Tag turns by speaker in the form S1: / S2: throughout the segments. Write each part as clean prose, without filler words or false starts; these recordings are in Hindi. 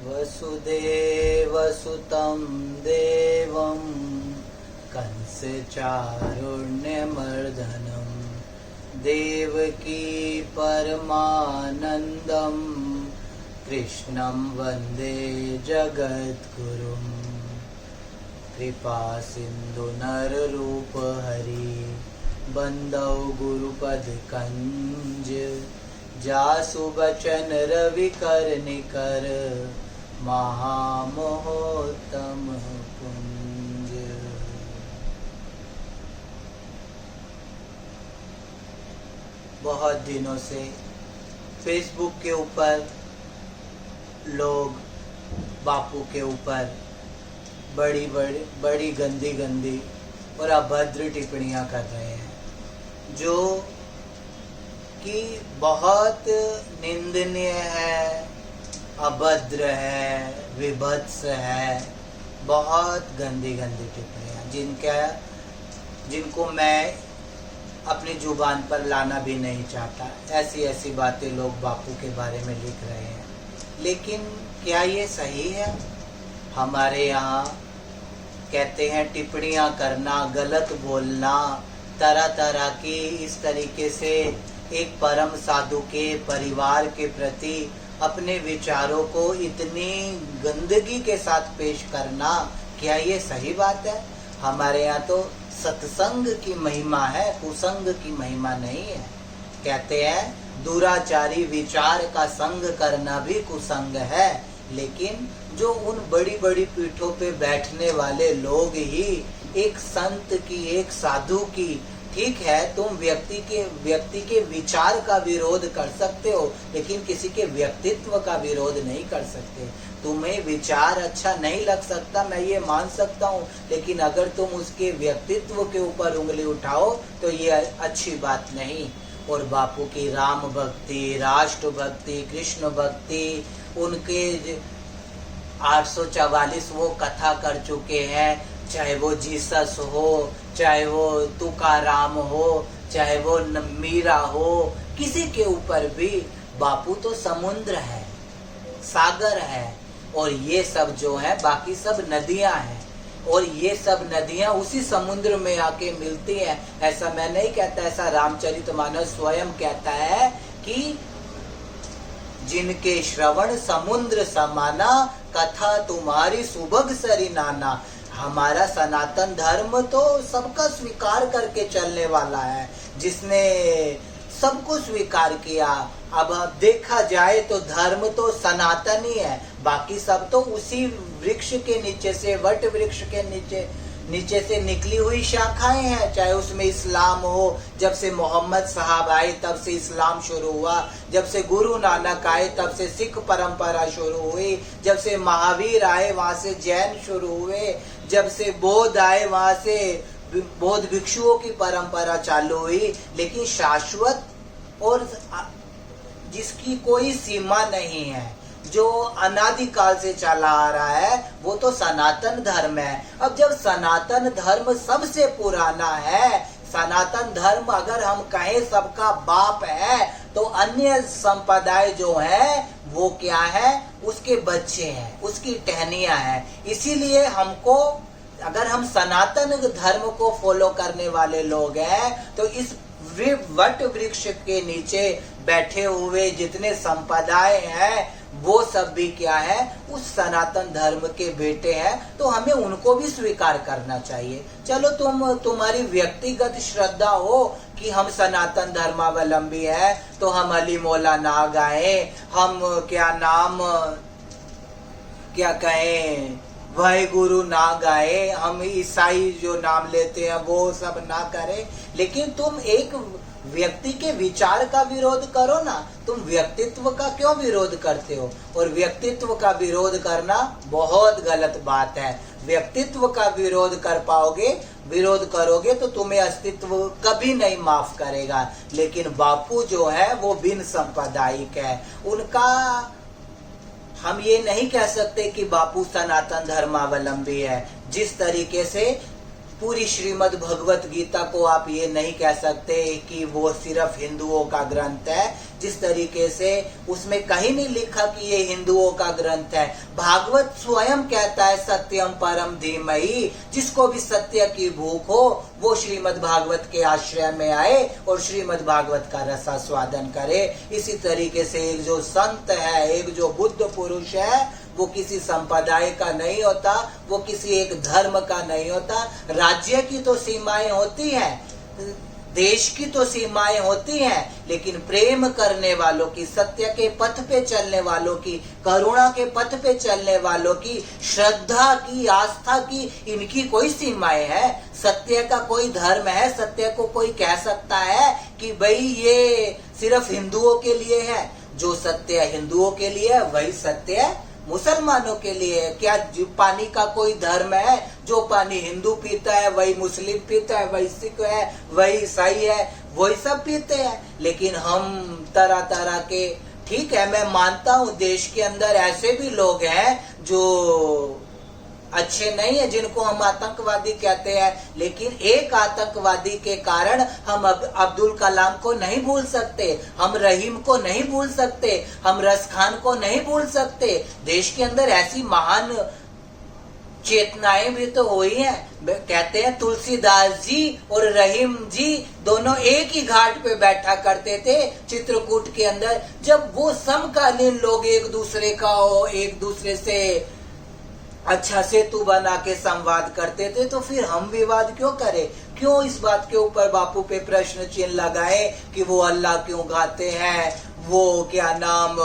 S1: वसुदेवसुतं देवं कंसचारुण्यमर्दनं देवकी परमानन्दं कृष्णं वन्दे जगद्गुरुं कृपासिन्धु नररूप हरि बन्दौ गुरुपदकञ्ज जासु बचन रविकर निकर महामहोत्तम पुंज। बहुत दिनों से फेसबुक के ऊपर लोग बापू के ऊपर बड़ी गंदी गंदी और अभद्र टिप्पणियां कर रहे हैं, जो कि बहुत निंदनीय है, अभद्र है, विभत्स है। बहुत गंदी गंदी टिप्पणियां जिनको मैं अपनी जुबान पर लाना भी नहीं चाहता। ऐसी ऐसी बातें लोग बापू के बारे में लिख रहे हैं, लेकिन क्या ये सही है? हमारे यहाँ कहते हैं टिप्पणियां करना, गलत बोलना, तरह तरह की इस तरीके से एक परम साधु के परिवार के प्रति अपने विचारों को इतनी गंदगी के साथ पेश करना, क्या ये सही बात है? हमारे यहाँ तो सत्संग की महिमा है, कुसंग की महिमा नहीं है। कहते हैं दुराचारी विचार का संग करना भी कुसंग है, लेकिन जो उन बड़ी बड़ी पीठों पे बैठने वाले लोग ही एक संत की, एक साधु की, ठीक है तुम व्यक्ति के विचार का विरोध कर सकते हो, लेकिन किसी के व्यक्तित्व का विरोध नहीं कर सकते। तुम्हें विचार अच्छा नहीं लग सकता, मैं ये मान सकता हूँ, लेकिन अगर तुम उसके व्यक्तित्व के ऊपर उंगली उठाओ तो ये अच्छी बात नहीं। और बापू की राम भक्ति, राष्ट्र भक्ति, कृष्ण भक्ति, उनके 844 वो कथा कर चुके हैं, चाहे वो जीसस हो, चाहे वो तुकाराम हो, चाहे वो मीरा हो, किसी के ऊपर भी बापू तो समुद्र है, सागर है, और ये सब जो है बाकी सब नदियां हैं, और ये सब नदियां उसी समुद्र में आके मिलती हैं। ऐसा मैं नहीं कहता, ऐसा रामचरितमानस स्वयं कहता है कि जिनके श्रवण समुद्र समाना, कथा तुम्हारी सुभग सरी नाना। हमारा सनातन धर्म तो सबका स्वीकार करके चलने वाला है, जिसने सबको स्वीकार किया। अब देखा जाए तो धर्म तो सनातन ही है, बाकी सब तो उसी वृक्ष के नीचे से, वट वृक्ष के नीचे से निकली हुई शाखाएं हैं। चाहे उसमें इस्लाम हो, जब से मोहम्मद साहब आए तब से इस्लाम शुरू हुआ, जब से गुरु नानक आए तब से सिख परंपरा शुरू हुई, जब से महावीर आए वहां से जैन शुरू हुए, जब से बौद्ध आए वहां से बौद्ध भिक्षुओं की परंपरा चालू हुई। लेकिन शाश्वत और जिसकी कोई सीमा नहीं है, जो अनादिकाल से चला आ रहा है, वो तो सनातन धर्म है। अब जब सनातन धर्म सबसे पुराना है, सनातन धर्म अगर हम कहें सबका बाप है, तो अन्य संप्रदाय जो है वो क्या है? उसके बच्चे हैं, उसकी टहनियां हैं। इसीलिए हमको, अगर हम सनातन धर्म को फॉलो करने वाले लोग हैं, तो इस वट वृक्ष के नीचे बैठे हुए जितने संप्रदाय हैं, वो सब भी क्या है? उस सनातन धर्म के बेटे हैं, तो हमें उनको भी स्वीकार करना चाहिए। चलो तुम्हारी व्यक्तिगत श्रद्धा हो कि हम सनातन धर्मावलंबी है, तो हम अली मौला ना गाए, हम क्या कहें, वह गुरु ना गाए, हम ईसाई जो नाम लेते हैं वो सब ना करें, लेकिन तुम एक व्यक्ति के विचार का विरोध करो ना। तुम व्यक्तित्व का क्यों विरोध करते हो? और व्यक्तित्व का विरोध करना बहुत गलत बात है। व्यक्तित्व का विरोध करोगे तो तुम्हें अस्तित्व कभी नहीं माफ करेगा। लेकिन बापू जो है वो बिन सांप्रदायिक है। उनका हम ये नहीं कह सकते कि बापू सनातन धर्मावलंबी है। जिस तरीके से पूरी श्रीमद् भगवत गीता को आप ये नहीं कह सकते कि वो सिर्फ हिंदुओं का ग्रंथ है। जिस तरीके से उसमें कहीं नहीं लिखा कि ये हिंदुओं का ग्रंथ है। भागवत स्वयं कहता है सत्यम परम धीमहि, जिसको भी सत्य की भूख हो वो श्रीमद् भागवत के आश्रय में आए और श्रीमद् भागवत का रसास्वादन करे। इसी तरीके से एक जो संत है, एक जो बुद्ध पुरुष है, वो किसी संप्रदाय का नहीं होता, वो किसी एक धर्म का नहीं होता। राज्य की तो सीमाएं होती हैं, देश की तो सीमाएं होती हैं, लेकिन प्रेम करने वालों की, सत्य के पथ पे चलने वालों की, करुणा के पथ पे चलने वालों की, श्रद्धा की, आस्था की, इनकी कोई सीमाएं है? सत्य का कोई धर्म है? सत्य को कोई कह सकता है कि भाई ये सिर्फ हिंदुओं के लिए है? जो सत्य हिंदुओं के लिए है वही सत्य मुसलमानों के लिए है। क्या पानी का कोई धर्म है? जो पानी हिंदू पीता है वही मुस्लिम पीता है, वही सिख है, वही ईसाई है, वही सब पीते हैं। लेकिन हम तरह तरह के, ठीक है मैं मानता हूँ देश के अंदर ऐसे भी लोग हैं जो अच्छे नहीं है, जिनको हम आतंकवादी कहते हैं, लेकिन एक आतंकवादी के कारण हम अब्दुल कलाम को नहीं भूल सकते, हम रहीम को नहीं भूल सकते, हम रस खान को नहीं भूल सकते। देश के अंदर ऐसी महान चेतनाएं भी तो हुई हैं। कहते हैं तुलसीदास जी और रहीम जी दोनों एक ही घाट पे बैठा करते थे चित्रकूट के अंदर। जब वो समकालीन लोग एक दूसरे का एक दूसरे से अच्छा सेतु बना के संवाद करते थे, तो फिर हम विवाद क्यों करें? क्यों इस बात के ऊपर बापू पे प्रश्न चिन्ह लगाए कि वो अल्लाह क्यों गाते हैं, वो क्या नाम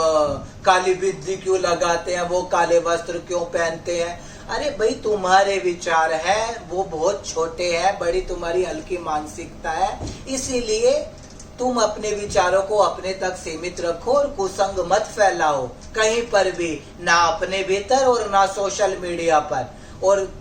S1: काली बिंदी क्यों लगाते हैं, वो काले वस्त्र क्यों पहनते हैं? अरे भाई तुम्हारे विचार हैं वो बहुत छोटे हैं, बड़ी तुम्हारी हल्की मानसिकता है, इसीलिए तुम अपने विचारों को अपने तक सीमित रखो और कुसंग मत फैलाओ कहीं पर भी, ना अपने भीतर और ना सोशल मीडिया पर। और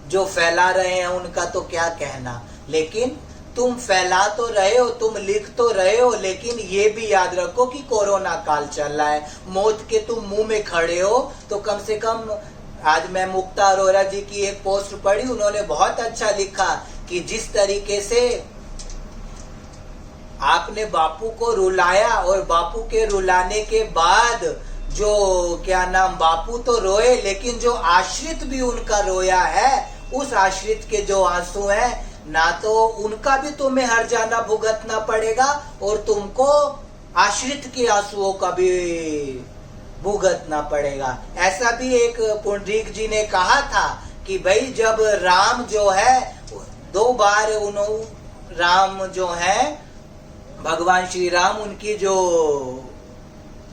S1: जो फैला रहे हैं उनका तो क्या कहना, लेकिन तुम फैला तो रहे हो, तुम लिख तो रहे हो, लेकिन ये भी याद रखो कि कोरोना काल चल रहा है, मौत के तुम मुंह में खड़े हो। तो कम से कम आज मैं मुक्ता अरोरा जी की एक पोस्ट पढ़ी, उन्होंने बहुत अच्छा लिखा कि जिस तरीके से आपने बापू को रुलाया और बापू के रुलाने के बाद जो क्या नाम बापू तो रोए, लेकिन जो आश्रित भी उनका रोया है, उस आश्रित के जो आंसू हैं, ना तो उनका भी तुम्हें हर जाना भुगतना पड़ेगा और तुमको आश्रित के आंसुओं का भी भुगतना पड़ेगा। ऐसा भी एक पुंडरीक जी ने कहा था कि भाई जब राम जो है 2 बार राम जो है भगवान श्री राम, उनकी जो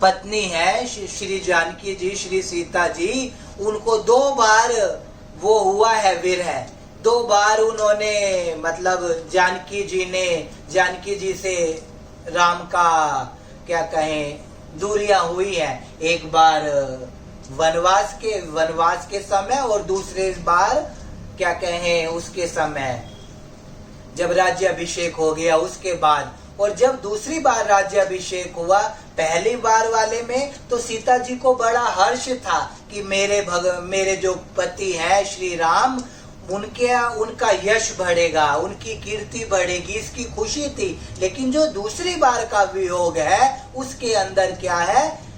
S1: पत्नी है श्री जानकी जी, श्री सीता जी, उनको 2 बार वो हुआ है विरह। 2 बार उन्होंने मतलब जानकी जी से राम का क्या कहें दूरियां हुई है। एक बार वनवास के समय और दूसरे बार क्या कहें उसके समय जब राज्याभिषेक हो गया उसके बाद। और जब दूसरी बार राज्याभिषेक हुआ, पहली बार वाले में तो सीता जी को बड़ा हर्ष था कि मेरे जो पति हैं श्री राम, उनका यश बढ़ेगा, उनकी कीर्ति बढ़ेगी, इसकी खुशी थी। लेकिन जो दूसरी बार का वियोग है उसके अंदर क्या है,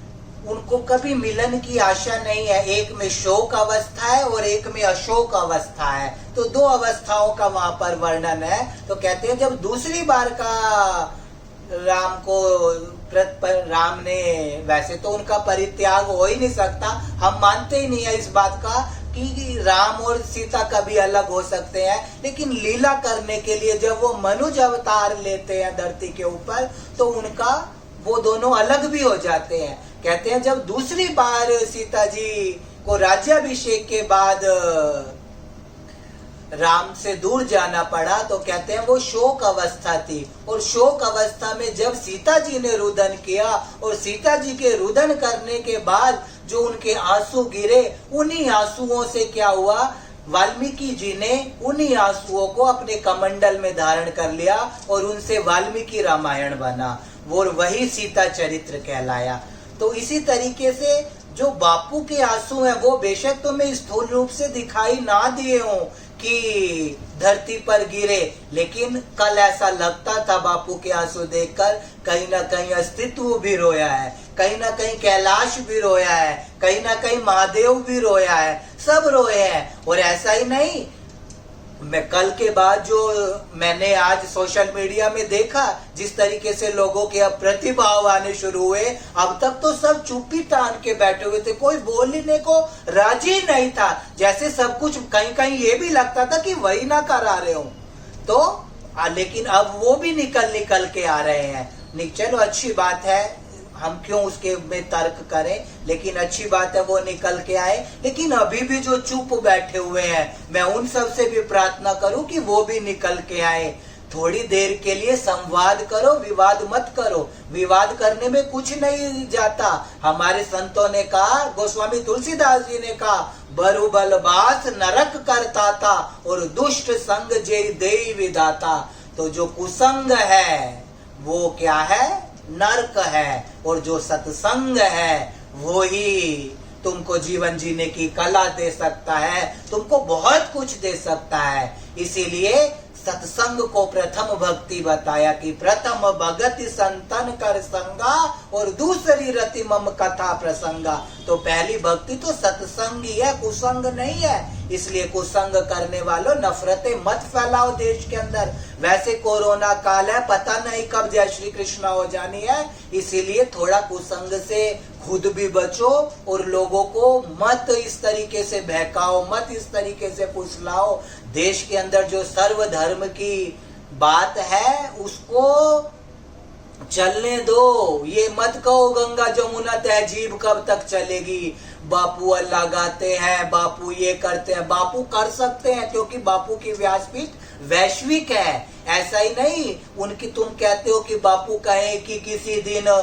S1: उनको कभी मिलन की आशा नहीं है। एक में शोक अवस्था है और एक में अशोक अवस्था है, तो 2 अवस्थाओं का वहां पर वर्णन है। तो कहते हैं जब दूसरी बार का राम ने, वैसे तो उनका परित्याग हो ही नहीं सकता, हम मानते ही नहीं है इस बात का कि राम और सीता कभी अलग हो सकते हैं, लेकिन लीला करने के लिए जब वो मनुज अवतार लेते हैं धरती के ऊपर, तो उनका वो दोनों अलग भी हो जाते हैं। कहते हैं जब दूसरी बार सीता जी को राज्याभिषेक के बाद राम से दूर जाना पड़ा, तो कहते हैं वो शोक अवस्था थी। और शोक अवस्था में जब सीता जी ने रुदन किया और सीता जी के रुदन करने के बाद जो उनके आंसू गिरे, उन्हीं आंसुओं से क्या हुआ, वाल्मीकि जी ने उन्हीं आंसुओं को अपने कमंडल में धारण कर लिया और उनसे वाल्मीकि रामायण बना, वो वही सीता चरित्र कहलाया। तो इसी तरीके से जो बापू के आंसू हैं वो बेशक तुम्हें स्थूल रूप से दिखाई ना दिए हों कि धरती पर गिरे, लेकिन कल ऐसा लगता था बापू के आंसू देखकर कहीं ना कहीं अस्तित्व भी रोया है, कहीं ना कहीं कैलाश भी रोया है, कहीं ना कहीं महादेव भी रोया है, सब रोए हैं। और ऐसा ही नहीं, मैं कल के बाद जो मैंने आज सोशल मीडिया में देखा, जिस तरीके से लोगों के अब प्रतिभाव आने शुरू हुए, अब तक तो सब चुप्पी तान के बैठे हुए थे, कोई बोलने को राजी नहीं था, जैसे सब कुछ कहीं कहीं ये भी लगता था कि वही ना करा रहे हो। तो लेकिन अब वो भी निकल के आ रहे हैं। चलो अच्छी बात है, हम क्यों उसके में तर्क करें, लेकिन अच्छी बात है वो निकल के आए। लेकिन अभी भी जो चुप बैठे हुए हैं, मैं उन सब से भी प्रार्थना करूं कि वो भी निकल के आए। थोड़ी देर के लिए संवाद करो, विवाद मत करो। विवाद करने में कुछ नहीं जाता। हमारे संतों ने कहा, गोस्वामी तुलसीदास जी ने कहा, बरुबल बास नरक करता था और दुष्ट संग जय देई विदाता। तो जो कुसंग है वो क्या है, नरक है, और जो सत्संग है वो ही तुमको जीवन जीने की कला दे सकता है, तुमको बहुत कुछ दे सकता है। इसीलिए सत्संग को प्रथम भक्ति बताया कि प्रथम भगति संतन कर संगा और दूसरी रति मम कथा प्रसंगा। तो पहली भक्ति तो सत्संग ही है, कुसंग नहीं है। इसलिए कुसंग करने वालों नफरतें मत फैलाओ देश के अंदर। वैसे कोरोना काल है, पता नहीं कब जय श्री कृष्ण हो जानी है, इसीलिए थोड़ा कुसंग से खुद भी बचो और लोगों को मत इस तरीके से बहकाओ, मत इस तरीके से फुसलाओ। देश के अंदर जो सर्वधर्म की बात है उसको चलने दो। ये मत कहो गंगा जमुना तहजीब कब तक चलेगी, बापू अल्लाह गाते हैं, बापू ये करते हैं। बापू कर सकते हैं क्योंकि बापू की व्यासपीठ वैश्विक है। ऐसा ही नहीं उनकी, तुम कहते हो कि बापू कहे कि किसी दिन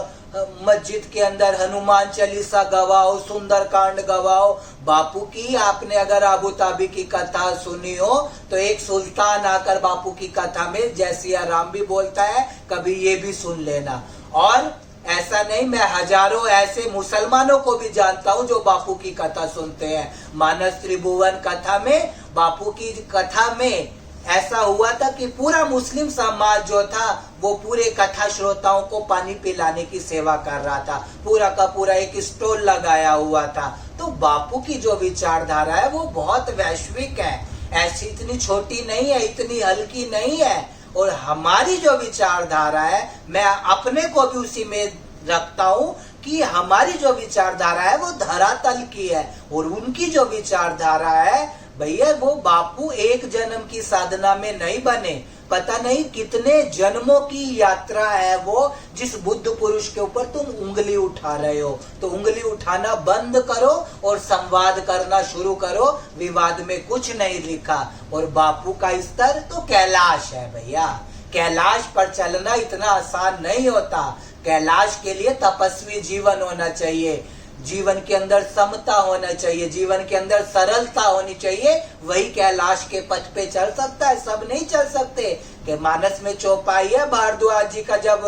S1: मस्जिद के अंदर हनुमान चालीसा गवाओ, सुंदर कांड गवाओ। बापू की आपने अगर अबू ताबी की कथा सुनी हो तो एक सुल्तान आकर बापू की कथा में जय सिया राम भी बोलता है, कभी ये भी सुन लेना। और ऐसा नहीं, मैं हजारों ऐसे मुसलमानों को भी जानता हूँ जो बापू की कथा सुनते हैं। मानस त्रिभुवन कथा में, बापू की कथा में ऐसा हुआ था कि पूरा मुस्लिम समाज जो था वो पूरे कथा श्रोताओं को पानी पिलाने की सेवा कर रहा था, पूरा का पूरा एक स्टॉल लगाया हुआ था। तो बापू की जो विचारधारा है वो बहुत वैश्विक है, ऐसी इतनी छोटी नहीं है, इतनी हल्की नहीं है। और हमारी जो विचारधारा है, मैं अपने को भी उसी में रखता हूँ कि हमारी जो विचारधारा है वो धरातल की है, और उनकी जो विचारधारा है भैया वो बापू एक जन्म की साधना में नहीं बने, पता नहीं कितने जन्मों की यात्रा है वो। जिस बुद्ध पुरुष के ऊपर तुम उंगली उठा रहे हो, तो उंगली उठाना बंद करो और संवाद करना शुरू करो। विवाद में कुछ नहीं लिखा। और बापू का स्तर तो कैलाश है भैया, कैलाश पर चलना इतना आसान नहीं होता। कैलाश के लिए तपस्वी जीवन होना चाहिए, जीवन के अंदर समता होना चाहिए, जीवन के अंदर सरलता होनी चाहिए, वही कैलाश के पथ पे चल सकता है। सब नहीं चल सकते। कि मानस में चौपाई है भारद्वाज जी का, जब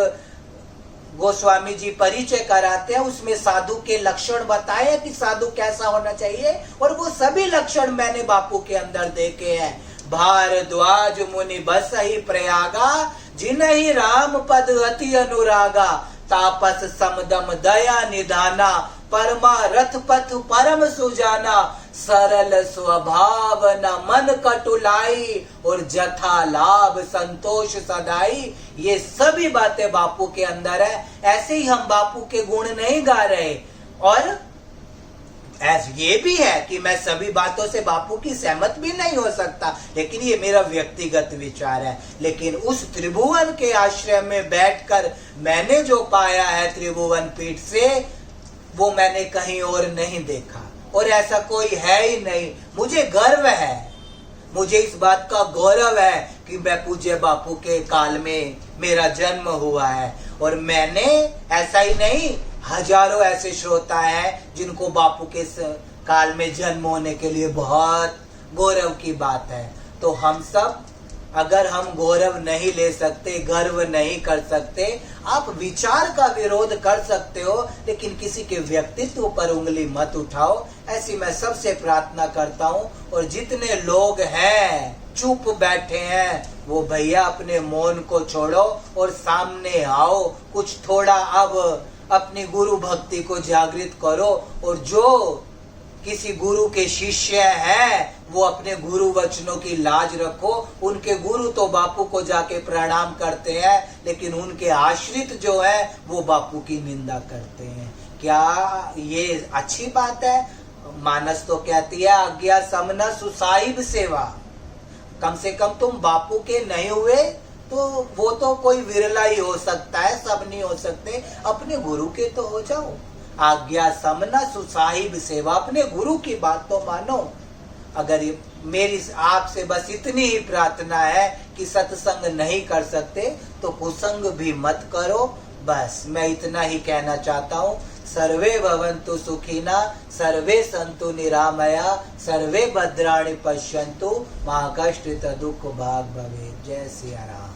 S1: गोस्वामी जी परिचय कराते हैं उसमें साधु के लक्षण बताए कि साधु कैसा होना चाहिए, और वो सभी लक्षण मैंने बापू के अंदर देखे हैं। भारद्वाज मुनि बस ही प्रयागा, जिन्हीं राम पद अति अनुरागा, तापस समदम दया निधाना, परमारथ पथ परम सुजाना, सरल स्वभाव न मन कटुलाई, और जथा लाभ संतोष सदाई। ये सभी बातें बापू के अंदर है। ऐसे ही हम बापू के गुण नहीं गा रहे। और ये भी है कि मैं सभी बातों से बापू की सहमत भी नहीं हो सकता, लेकिन ये मेरा व्यक्तिगत विचार है। लेकिन उस त्रिभुवन के आश्रय में बैठकर मैंने जो पाया है त्रिभुवन पीठ से, वो मैंने कहीं और नहीं देखा, और ऐसा कोई है ही नहीं। मुझे गर्व है, मुझे इस बात का गौरव है कि मैं पूज्य बापू के काल में मेरा जन्म हुआ है। और मैंने ऐसा ही नहीं, हजारों ऐसे श्रोता हैं जिनको बापू के काल में जन्म होने के लिए बहुत गौरव की बात है। तो हम सब अगर हम गौरव नहीं ले सकते, गर्व नहीं कर सकते, आप विचार का विरोध कर सकते हो, लेकिन किसी के व्यक्तित्व पर उंगली मत उठाओ, ऐसी मैं सबसे प्रार्थना करता हूँ। और जितने लोग हैं चुप बैठे हैं, वो भैया अपने मौन को छोड़ो और सामने आओ, कुछ थोड़ा अब अपनी गुरु भक्ति को जागृत करो। और जो किसी गुरु के शिष्य हैं वो अपने गुरु वचनों की लाज रखो। उनके गुरु तो बापू को जाके प्रणाम करते हैं, लेकिन उनके आश्रित जो है वो बापू की निंदा करते हैं। क्या ये अच्छी बात है? मानस तो कहती है आज्ञा समना सुसाहिब सेवा। कम से कम तुम बापू के नहीं हुए तो वो तो कोई विरला ही हो सकता है, सब नहीं हो सकते, अपने गुरु के तो हो जाओ। आज्ञा समना सुसाहिब सेवा, अपने गुरु की बात तो मानो। अगर मेरी आपसे बस इतनी ही प्रार्थना है कि सत्संग नहीं कर सकते तो कुसंग भी मत करो। बस मैं इतना ही कहना चाहता हूँ। सर्वे भवन्तु सुखिना, सर्वे सन्तु निरामया, सर्वे भद्राणि पश्यन्तु, मा कष्टित दुःख भाग भवेत्। जय सिया राम।